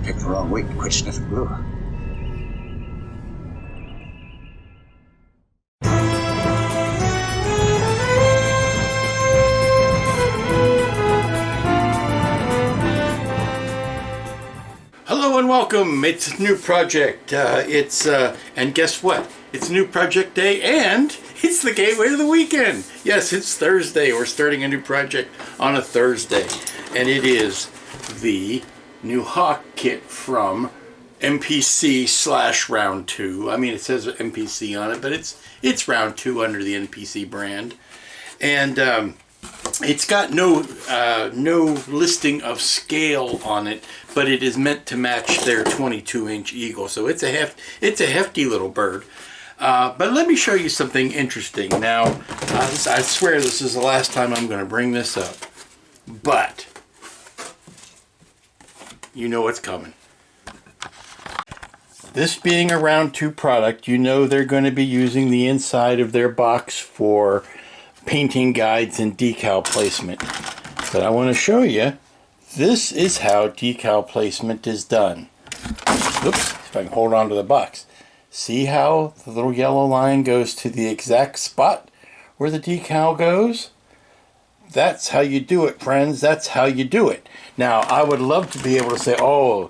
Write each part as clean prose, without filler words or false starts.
Picked the wrong week to quit sniffing glue. Hello and welcome. It's a new project. And guess what? It's new project day and it's the gateway to the weekend. Yes, it's Thursday. We're starting a new project on a Thursday. And it is the new Hawk kit from NPC / round 2. I mean, it says NPC on it, but it's round 2 under the NPC brand. And it's got no listing of scale on it, but it is meant to match their 22-inch Eagle. So it's a hefty little bird. But let me show you something interesting. Now, I swear this is the last time I'm going to bring this up, but you know what's coming. This being a round 2 product, you know they're going to be using the inside of their box for painting guides and decal placement. But I want to show you, this is how decal placement is done. Oops, if I can hold on to the box. See how the little yellow line goes to the exact spot where the decal goes? That's how you do it, friends. That's how you do it. Now, I would love to be able to say, oh,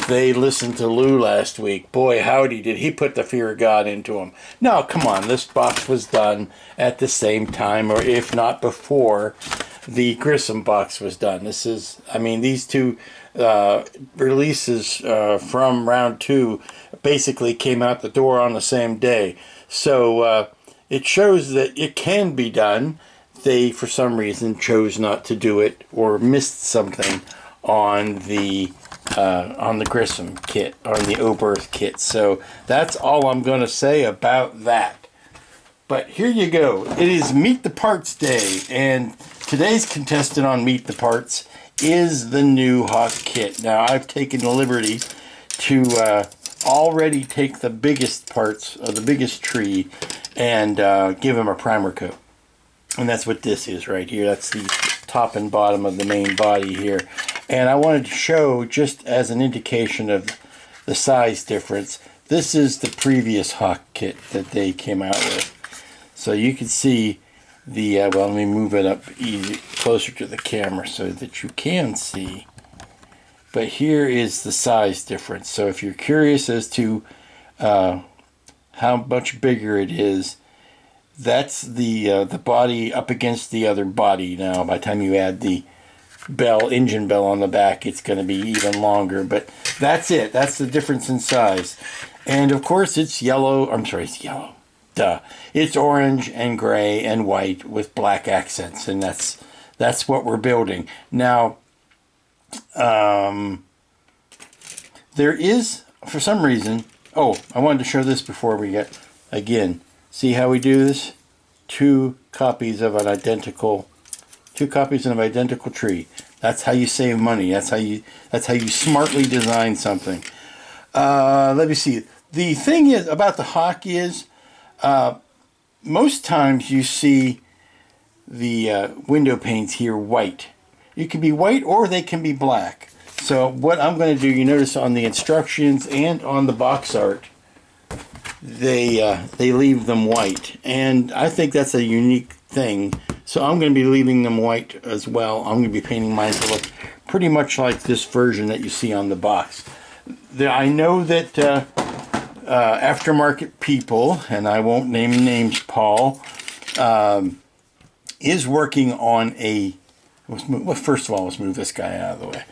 they listened to Lou last week. Boy, howdy, did he put the fear of God into them. No, come on. This box was done at the same time, or if not before, the Grissom box was done. This is, I mean, these two releases from round 2 basically came out the door on the same day. So it shows that it can be done. They, for some reason, chose not to do it or missed something on the Grissom kit, on the Oberth kit. So that's all I'm going to say about that. But here you go. It is Meet the Parts Day, and today's contestant on Meet the Parts is the new Hawk kit. Now, I've taken the liberty to already take the biggest parts of the biggest tree and give them a primer coat. And that's what this is right here. That's the top and bottom of the main body here. And I wanted to show, just as an indication of the size difference, this is the previous Hawk kit that they came out with. So you can see the, well, let me move it up closer to the camera so that you can see. But here is the size difference. So if you're curious as to how much bigger it is, that's the body up against the other body. Now, by the time you add the engine bell on the back, it's going to be even longer. But that's it. That's the difference in size. And of course, it's yellow. I'm sorry, it's yellow. Duh. It's orange and gray and white with black accents, and that's what we're building. Now, there is, for some reason, oh, I wanted to show this before we get, again, see how we do this? Two copies of an identical tree. That's how you save money. That's how you smartly design something. Let me see. The thing is about the Hawk is, most times you see the window panes here white. It can be white or they can be black. So what I'm going to do, you notice on the instructions and on the box art, they leave them white, and I think that's a unique thing. So I'm going to be leaving them white as well. I'm going to be painting mine to look pretty much like this version that you see on the box. I know that aftermarket people, and I won't name names, Paul, is working on a, well, first of all, let's move this guy out of the way,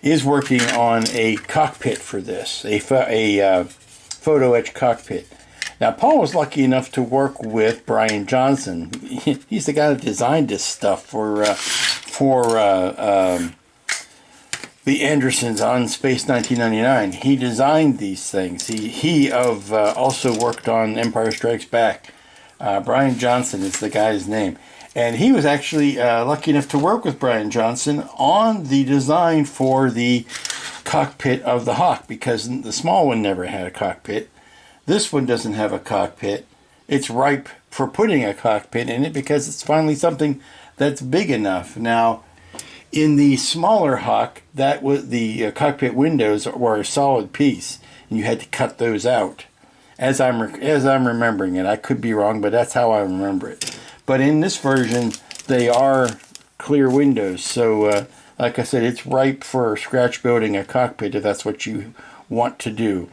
is working on a cockpit for this, a photo etch cockpit. Now, Paul was lucky enough to work with Brian Johnson. He's the guy that designed this stuff for the Andersons on Space 1999. He designed these things. He also worked on Empire Strikes Back. Brian Johnson is the guy's name. And he was actually lucky enough to work with Brian Johnson on the design for the cockpit of the Hawk, because the small one never had a cockpit. This one doesn't have a cockpit. It's ripe for putting a cockpit in it because it's finally something that's big enough. Now, In the smaller Hawk, that was the cockpit windows were a solid piece, and you had to cut those out. As I'm remembering it, I could be wrong, but that's how I remember it. But in this version, they are clear windows, so like I said, it's ripe for scratch building a cockpit if that's what you want to do.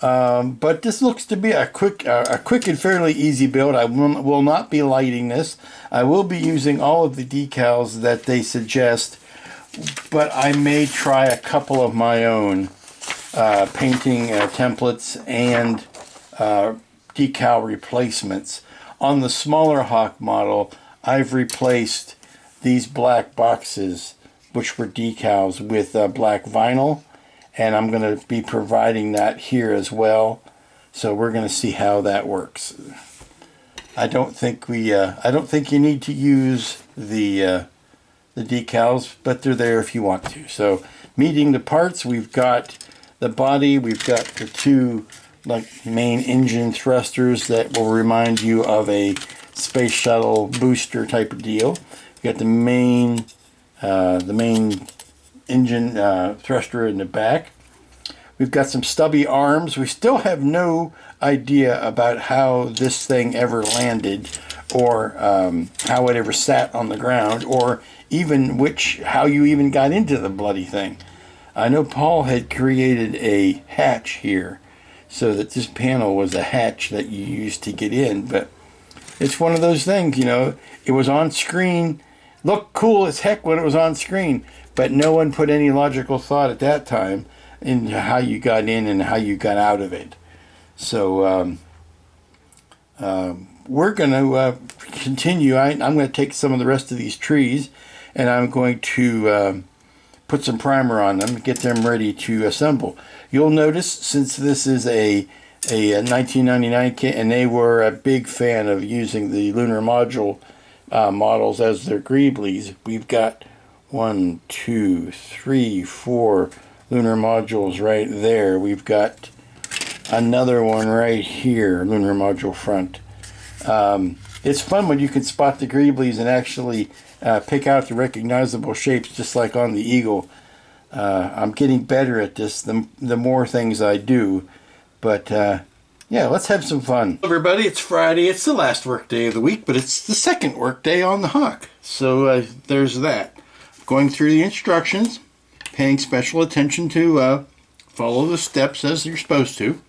But this looks to be a quick and fairly easy build. I will not be lighting this. I will be using all of the decals that they suggest, but I may try a couple of my own painting templates and decal replacements. On the smaller Hawk model, I've replaced these black boxes, which were decals, with black vinyl. And I'm going to be providing that here as well. So we're going to see how that works. I don't think you need to use the decals, but they're there if you want to. So meeting the parts, we've got the body, we've got the two main engine thrusters that will remind you of a space shuttle booster type of deal. We've got the main engine thruster in the back. We've got some stubby arms. We still have no idea about how this thing ever landed, or how it ever sat on the ground, or even how you even got into the bloody thing. I know Paul had created a hatch here, so that this panel was a hatch that you used to get in, but it's one of those things, you know, it was on screen, looked cool as heck when it was on screen, but no one put any logical thought at that time into how you got in and how you got out of it. So we're going to continue. I'm going to take some of the rest of these trees, and I'm going to put some primer on them, get them ready to assemble. You'll notice, since this is a 1999 kit, and they were a big fan of using the lunar module models as their greeblies, we've got 1, 2, 3, 4 lunar modules right there. We've got another one right here, lunar module front. It's fun when you can spot the greeblies and actually pick out the recognizable shapes, just like on the Eagle. I'm getting better at this the more things I do, but yeah, let's have some fun. Hello everybody, it's Friday. It's the last work day of the week, but it's the second work day on the Hawk. So there's that. Going through the instructions, paying special attention to follow the steps as you're supposed to.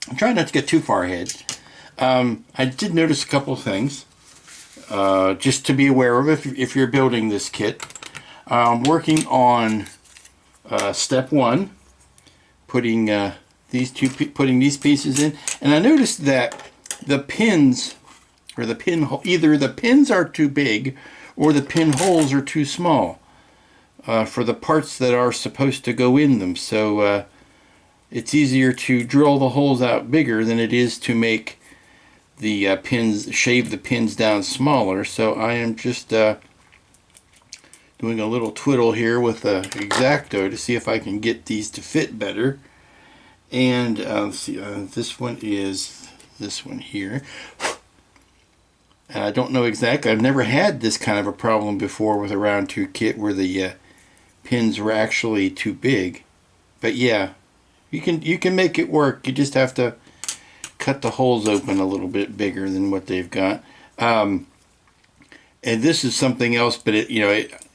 I'm trying not to get too far ahead. I did notice a couple of things just to be aware of if you're building this kit. Working on step 1, putting these pieces in, and I noticed that the pins, or the pinhole, either the pins are too big or the pinholes are too small for the parts that are supposed to go in them. So it's easier to drill the holes out bigger than it is to make the shave the pins down smaller. So I am just doing a little twiddle here with the X-Acto to see if I can get these to fit better. And let's see, this one is this one here. And I don't know exactly, I've never had this kind of a problem before with a round 2 kit where the pins were actually too big. But yeah, you can make it work. You just have to cut the holes open a little bit bigger than what they've got. And this is something else, but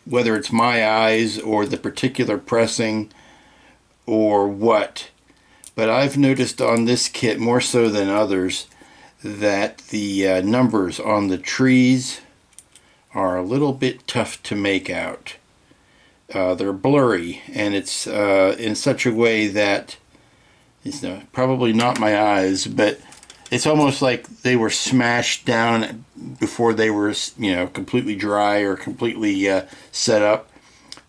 whether it's my eyes or the particular pressing or what, but I've noticed on this kit more so than others that the numbers on the trees are a little bit tough to make out. They're blurry, and it's in such a way that it's probably not my eyes, but it's almost like they were smashed down before they were, completely dry or completely set up.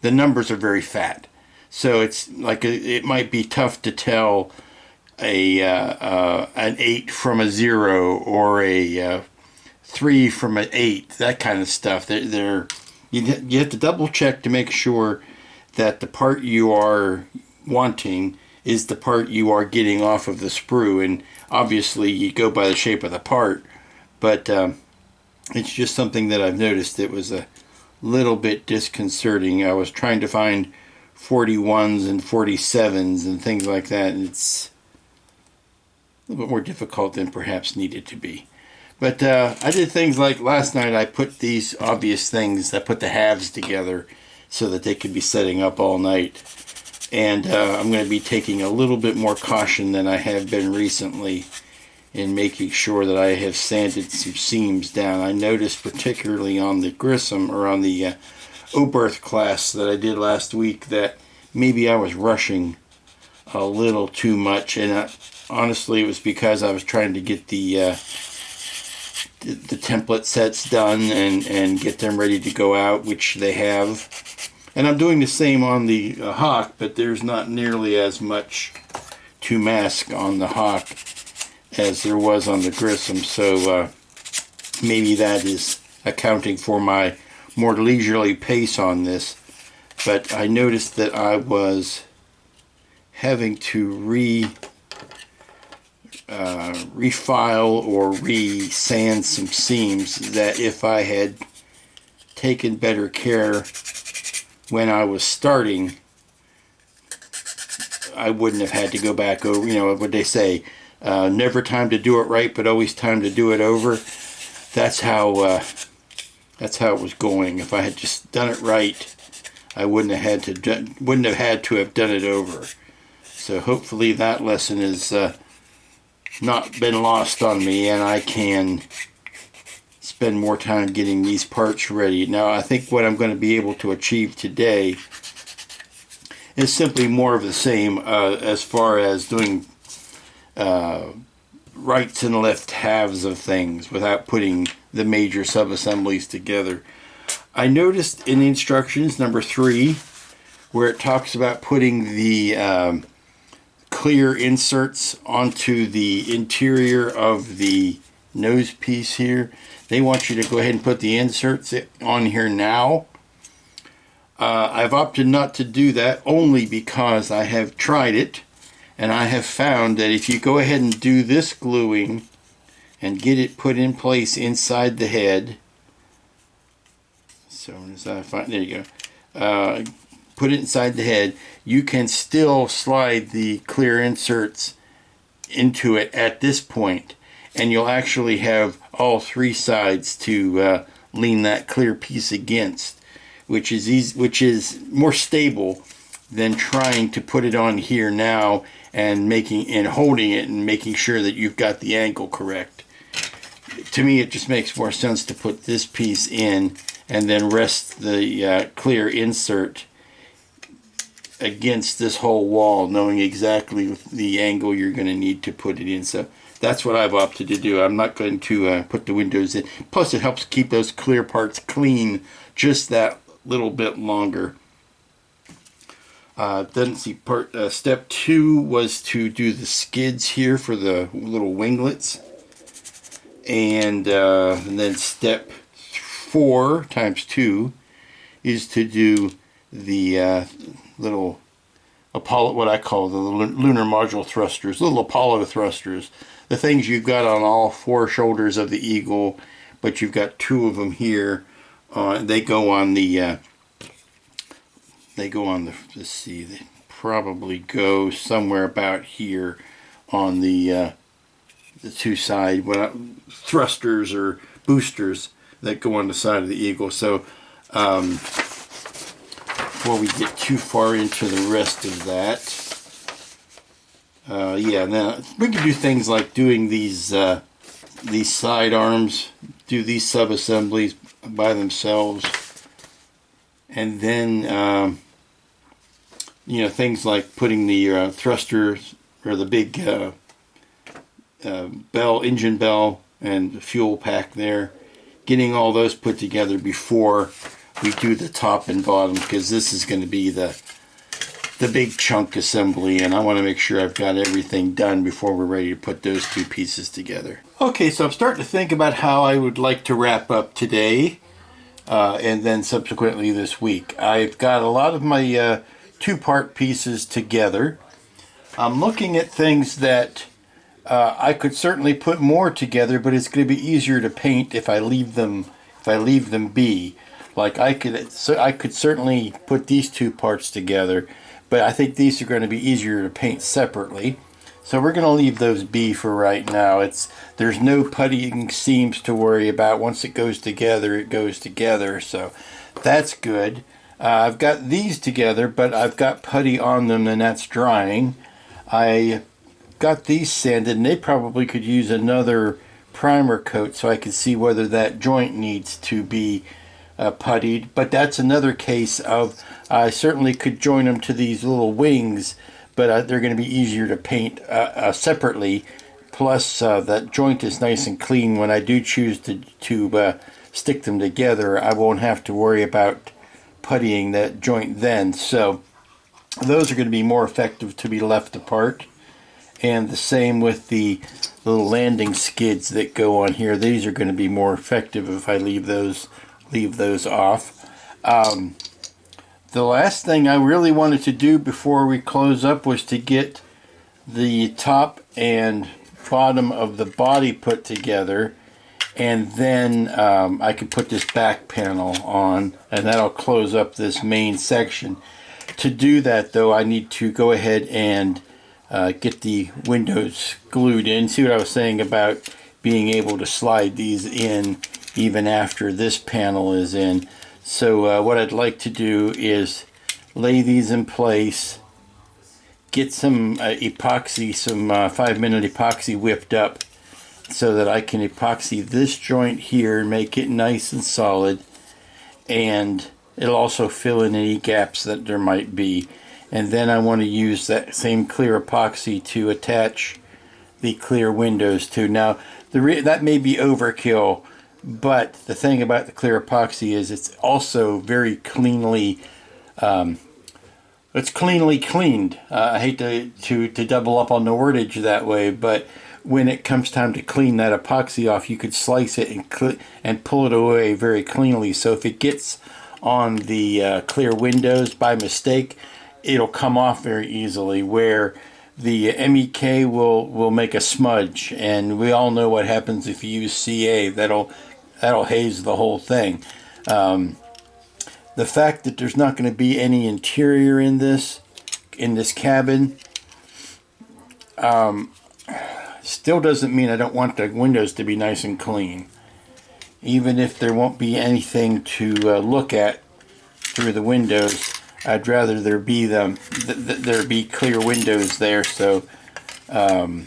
The numbers are very fat, so it's like it might be tough to tell an 8 from a 0 or a 3 from an 8. That kind of stuff. You have to double check to make sure that the part you are wanting is the part you are getting off of the sprue, and obviously you go by the shape of the part, but it's just something that I've noticed. It was a little bit disconcerting. I was trying to find 41s and 47s and things like that, and it's a little bit more difficult than perhaps needed to be. But I did things like last night I put these obvious things, I put the halves together so that they could be setting up all night. And I'm going to be taking a little bit more caution than I have been recently in making sure that I have sanded some seams down. I noticed particularly on the Grissom, or on the Oberth class that I did last week, that maybe I was rushing a little too much, and honestly it was because I was trying to get the template sets done and get them ready to go out, which they have. And I'm doing the same on the Hawk, but there's not nearly as much to mask on the Hawk as there was on the Grissom, so maybe that is accounting for my more leisurely pace on this. But I noticed that I was having to refile or re-sand some seams that if I had taken better care when I was starting, I wouldn't have had to go back over. You know what they say, never time to do it right, but always time to do it over. That's how it was going. If I had just done it right, I wouldn't have had to have done it over. So hopefully that lesson is not been lost on me, and I can spend more time getting these parts ready. Now I think what I'm going to be able to achieve today is simply more of the same as far as doing rights and left halves of things without putting the major sub-assemblies together. I noticed in the instructions number 3 where it talks about putting the clear inserts onto the interior of the nose piece here. They want you to go ahead and put the inserts on here now. I've opted not to do that only because I have tried it, and I have found that if you go ahead and do this gluing and get it put in place inside the head, so as I find, there you go, put it inside the head, you can still slide the clear inserts into it at this point, and you'll actually have all 3 sides to lean that clear piece against, which is easy, which is more stable than trying to put it on here now and holding it and making sure that you've got the angle correct. To me, it just makes more sense to put this piece in and then rest the clear insert against this whole wall, knowing exactly the angle you're going to need to put it in. So that's what I've opted to do. I'm not going to put the windows in. Plus, it helps keep those clear parts clean just that little bit longer. Then see, step 2 was to do the skids here for the little winglets, and then step 4 times 2 is to do the little Apollo, what I call the lunar module thrusters, little Apollo thrusters, the things you've got on all 4 shoulders of the Eagle, but you've got 2 of them here. They go on the let's see, they probably go somewhere about here on the 2 side thrusters or boosters that go on the side of the Eagle. So before we get too far into the rest of that, yeah, now we can do things like doing these side arms, do these sub-assemblies by themselves, and then you know, things like putting the thrusters or the big engine bell and the fuel pack there, getting all those put together before we do the top and bottom, because this is going to be the big chunk assembly, and I want to make sure I've got everything done before we're ready to put those 2 pieces together. Okay, so I'm starting to think about how I would like to wrap up today and then subsequently this week. I've got a lot of my 2-part pieces together. I'm looking at things that I could certainly put more together, but it's going to be easier to paint if I leave them be. Like I could certainly put these two parts together, but I think these are going to be easier to paint separately. So we're going to leave those be for right now. There's no puttying seams to worry about. Once it goes together, it goes together. So that's good. I've got these together, but I've got putty on them, and that's drying. I got these sanded, and they probably could use another primer coat so I can see whether that joint needs to be puttied. But that's another case of I certainly could join them to these little wings, but they're going to be easier to paint separately. Plus, that joint is nice and clean. When I do choose to stick them together, I won't have to worry about puttying that joint then. So those are going to be more effective to be left apart. And the same with the little landing skids that go on here. These are going to be more effective if I leave those off. The last thing I really wanted to do before we close up was to get the top and bottom of the body put together, and then I can put this back panel on, and that'll close up this main section. To do that, though, I need to go ahead and get the windows glued in. See what I was saying about being able to slide these in even after this panel is in. So what I'd like to do is lay these in place, get some epoxy, some 5-minute epoxy whipped up so that I can epoxy this joint here and make it nice and solid, and it'll also fill in any gaps that there might be. And then I want to use that same clear epoxy to attach the clear windows to. Now that may be overkill, but the thing about the clear epoxy is it's also very cleanly it's cleanly cleaned. I hate to double up on the wordage that way, but when it comes time to clean that epoxy off, you could slice it and pull it away very cleanly. So if it gets on the clear windows by mistake, it'll come off very easily, where the MEK will make a smudge, and we all know what happens if you use CA. That'll haze the whole thing. The fact that there's not going to be any interior in this cabin still doesn't mean I don't want the windows to be nice and clean. Even if there won't be anything to look at through the windows, I'd rather there be clear windows there. So who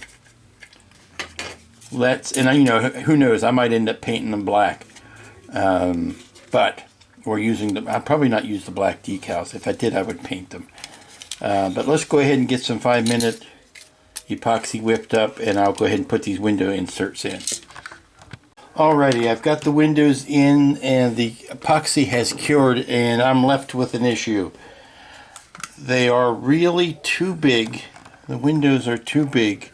knows, I might end up painting them black, but I'll probably not use the black decals. If I did, I would paint them. But let's go ahead and get some 5-minute epoxy whipped up, and I'll go ahead and put these window inserts in. Alrighty, I've got the windows in, and the epoxy has cured, and I'm left with an issue. They are really too big. The windows are too big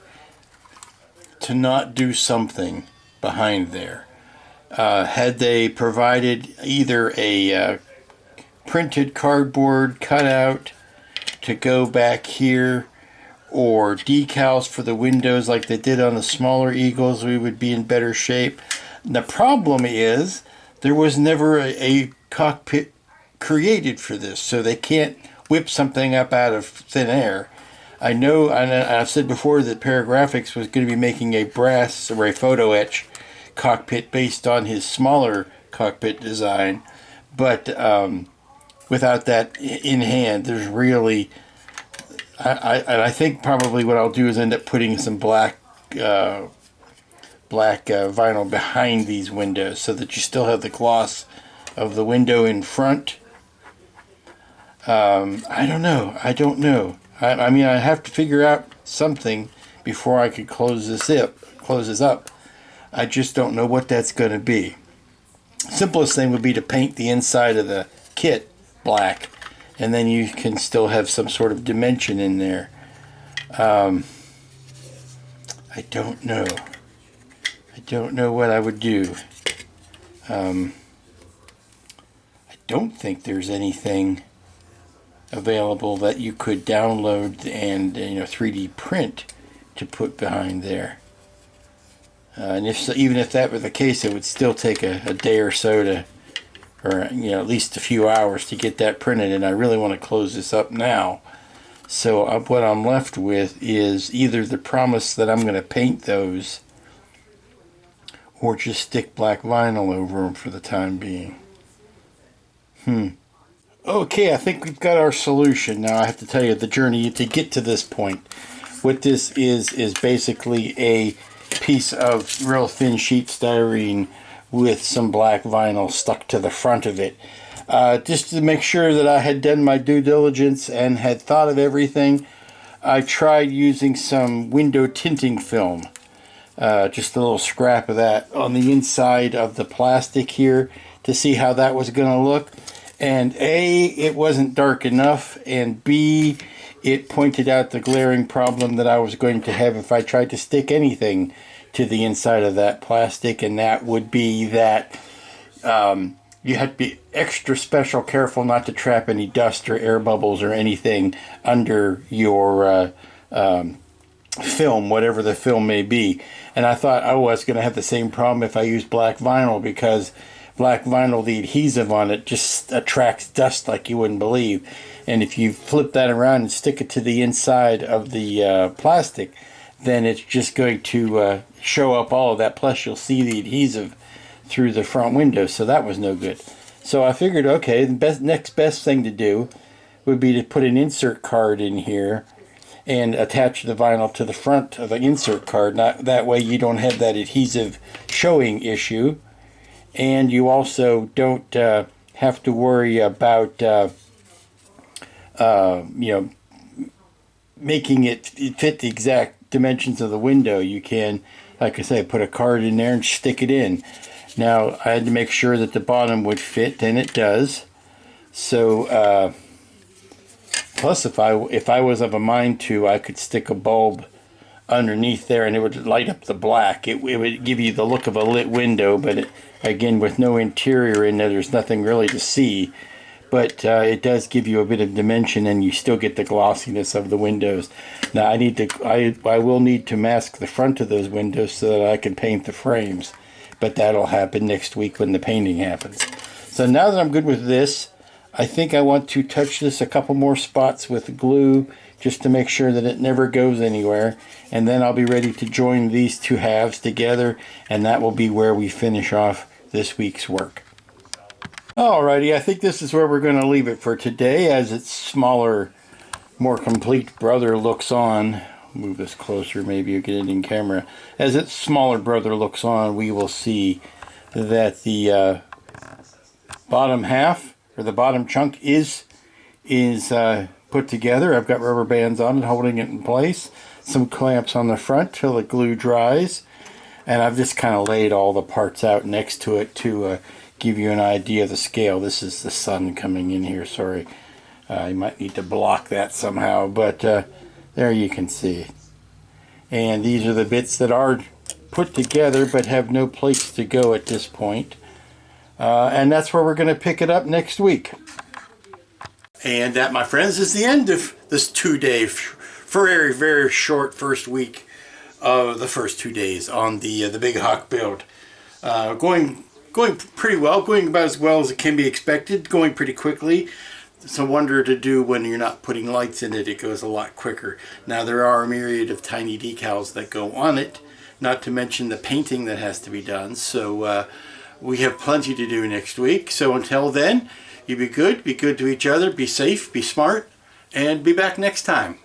to not do something behind there. Had they provided either a printed cardboard cutout to go back here, or decals for the windows like they did on the smaller Eagles, we would be in better shape. The problem is there was never a cockpit created for this, so they can't whip something up out of thin air. I know, and I've said before, that Paragraphics was going to be making a brass or a photo etch cockpit based on his smaller cockpit design, but without that in hand, there's really, I think probably what I'll do is end up putting some black vinyl behind these windows so that you still have the gloss of the window in front. I don't know. I mean, I have to figure out something before I could close this up. I just don't know what that's going to be. Simplest thing would be to paint the inside of the kit black, and then you can still have some sort of dimension in there. I don't know. I don't know what I would do. I don't think there's anything available that you could download and 3D print to put behind there. And even if that were the case, it would still take a day or so or you know, at least a few hours to get that printed, and I really want to close this up now. So what I'm left with is either the promise that I'm going to paint those, or just stick black vinyl over them for the time being. Okay, I think we've got our solution. Now I have to tell you, the journey to get to this point. What this is basically a piece of real thin sheet styrene with some black vinyl stuck to the front of it. Just to make sure that I had done my due diligence and had thought of everything, I tried using some window tinting film. Just a little scrap of that on the inside of the plastic here to see how that was going to look. And A, it wasn't dark enough, and B, it pointed out the glaring problem that I was going to have if I tried to stick anything to the inside of that plastic, and that would be that you had to be extra special careful not to trap any dust or air bubbles or anything under your film, whatever the film may be. And I thought, oh, I was going to have the same problem if I used black vinyl, because black vinyl, the adhesive on it just attracts dust like you wouldn't believe. And if you flip that around and stick it to the inside of the plastic, then it's just going to show up all of that. Plus you'll see the adhesive through the front window, so that was no good. So I figured, okay, the next best thing to do would be to put an insert card in here and attach the vinyl to the front of the insert card. That way you don't have that adhesive showing issue. And you also don't have to worry about making it fit the exact dimensions of the window. You can, like I say, put a card in there and stick it in. Now I had to make sure that the bottom would fit, and it does. So plus if I was of a mind to, I could stick a bulb underneath there and it would light up the black. It would give you the look of a lit window, but again, with no interior in there, there's nothing really to see. But it does give you a bit of dimension, and you still get the glossiness of the windows. Now I will need to mask the front of those windows so that I can paint the frames, but that'll happen next week when the painting happens. So now that I'm good with this, I think I want to touch this a couple more spots with glue just to make sure that it never goes anywhere, and then I'll be ready to join these two halves together, and that will be where we finish off this week's work. Alrighty, I think this is where we're going to leave it for today, as its smaller, more complete brother looks on. Move this closer, maybe you'll get it in camera. As its smaller brother looks on, we will see that the bottom half, or the bottom chunk, is put together. I've got rubber bands on it holding it in place, some clamps on the front till the glue dries, and I've just kind of laid all the parts out next to it to give you an idea of the scale. This is the sun coming in here, sorry. You might need to block that somehow, but there you can see. And these are the bits that are put together but have no place to go at this point. And that's where we're going to pick it up next week. And that, my friends, is the end of this 2-day, very, very short first week of the first 2 days on the Big Hawk build. Going pretty well, going about as well as it can be expected, going pretty quickly. It's a wonder to do when you're not putting lights in it. It goes a lot quicker. Now there are a myriad of tiny decals that go on it, not to mention the painting that has to be done. So we have plenty to do next week. So until then, you be good to each other, be safe, be smart, and be back next time.